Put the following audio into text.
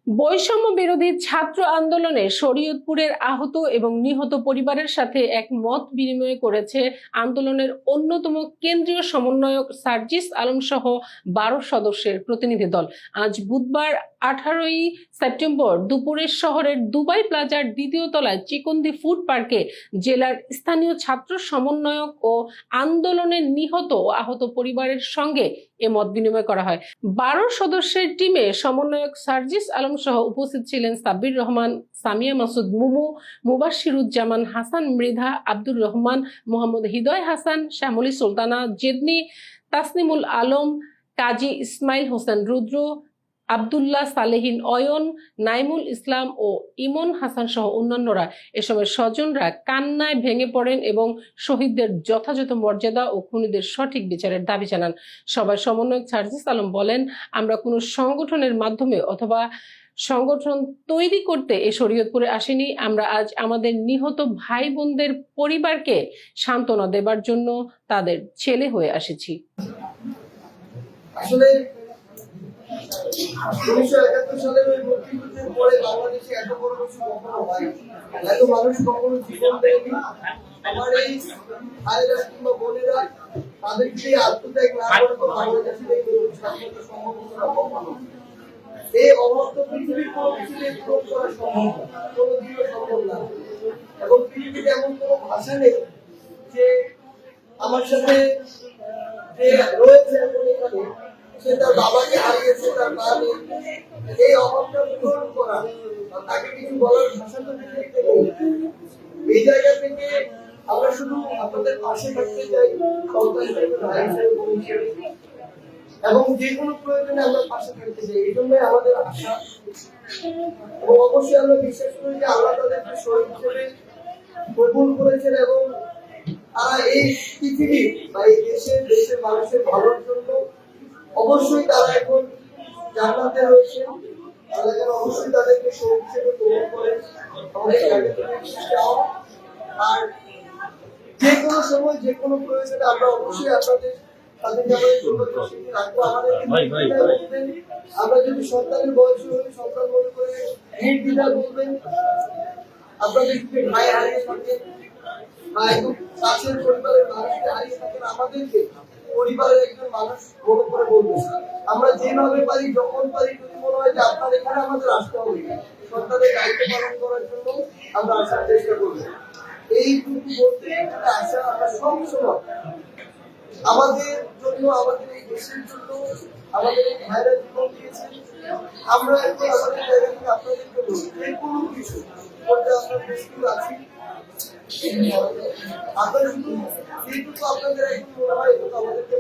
বৈষম্য বিরোধী ছাত্র আন্দোলনে শরীয়তপুরের আহত এবং নিহত পরিবারের সাথে এক মত বিনিময় করেছে আন্দোলনের অন্যতম কেন্দ্রীয় সমন্বয়ক সার্জিস আলম সহ 12 সদস্যের প্রতিনিধি দল। আজ বুধবার 18ই সেপ্টেম্বর দুপুরে শহরের দুবাই প্লাজার দ্বিতীয় তলায় চিকন্দি ফুড পার্কে জেলার স্থানীয় ছাত্র সমন্বয়ক ও আন্দোলনের নিহত ও আহত পরিবারের সঙ্গে এ মত বিনিময় করা হয়। 12 সদস্যের টিমে সমন্বয়ক সার্জিস আলম সহ উপস্থিত ছিলেন সাব্বির রহমান, সামিয়া মাসুদ মুমু, মুবাশশিরুজ্জামান হাসান মৃধা, আব্দুর রহমান, মোহাম্মদ হৃদয় হাসান, শ্যামলী সুলতানা জেদনি, তাসনিমুল আলম, কাজী ইসমাইল হোসেন রুদ্র, আব্দুল্লাহ সালেহিন অয়ন, নাইমুল ইসলাম ও ইমন হাসান সহ অন্যান্যরা। এ সময় স্বজনরা কান্নায় ভেঙে পড়েন এবং শহীদদের যথাযথ মর্যাদা ও খুনিদের সঠিক বিচারের দাবি জানান। সভায় সমন্বয়ক সার্জিস আলম বলেন, আমরা কোনো সংগঠনের মাধ্যমে অথবা সংগঠন তৈরি করতে এ শরীয়তপুরে আসেনি। আমরা আজ আমাদের নিহত ভাই বোনদের পরিবারকে সান্ত্বনা দেবার জন্য তাদের ছেলে হয়ে আসেছি। আসলে 1971 সালের ওই মুক্তিযুদ্ধের পরে বাংলাদেশে এত বড় কিছু কখনো হয়নি, এত মানুষ কখনো জীবন দেয়নি। আমার এই ভাইরা কিংবা বোনেরা তাদেরকে আত্মত্যাগ না করে তো বাংলাদেশের এই স্বাধীনতা সম্ভব হতো না কখনো। এই অবস্থা পৃথিবীর কোনো কিছুতে পূরণ করা সম্ভব না, কোনোদিনও সম্ভব না। এবং পৃথিবীতে এমন কোনো ভাষা নেই যে আমার সাথে যে রয়েছে এখন এখানে সে তার বাবাকে হারিয়েছে, তার মা নেই, এই অভাবটা পূরণ করা তাকে কিছু বলার ভাষা তো পৃথিবীতে নেই। এই জায়গা থেকে আমরা শুধু আপনাদের পাশে থাকতে চাই, এবং যে কোনো প্রয়োজনে আমরা পাশে থাকতে চাই। এই জন্যই আমাদের আশা, এবং অবশ্যই আমরা বিশ্বাস করি যে আল্লাহ তাদেরকে শহীদ হিসেবে কবুল করেছেন এবং তারা এই পৃথিবী বা এই দেশের মানুষের ভালোর জন্য অবশ্যই তারা এখন জান্নাতে রয়েছে। অবশ্যই তাদেরকে শহীদ হিসেবে কবুল করেন। আর যে কোনো সময় যে কোনো প্রয়োজনে আমরা অবশ্যই আপনাদের আমরা যদি সন্তানের বয়স হলে সন্তান মনে করে নির্দ্বিধা বলবেন। আপনাদের যদি ভাই হারিয়ে থাকেন, কাছের পরিবারের মানুষকে হারিয়ে থাকেন, আমাদেরকে পরিবারের একজন মানুষ মনে করে বলবেন। আমরা যেভাবে পারি যখন পারি, যদি মনে হয় যে আপনার এখানে আমাদের আসতে হবে সন্তানের দায়িত্ব পালন করার জন্য, আমরা আসার চেষ্টা করবো। এইটুকু বলতে আশা আমরা সবসময় আমাদের জন্য, আমাদের এই দেশের জন্য, আমাদের এই ভাইরা জীবন দিয়েছেন। আমরা এখন আমাদের জায়গা থেকে আপনাদের জন্য যে কোনো কিছু করতে আমরা প্রস্তুত আছি। আপনার শুধু যেটুকু আপনাদের এখন মনে হয় আমাদেরকে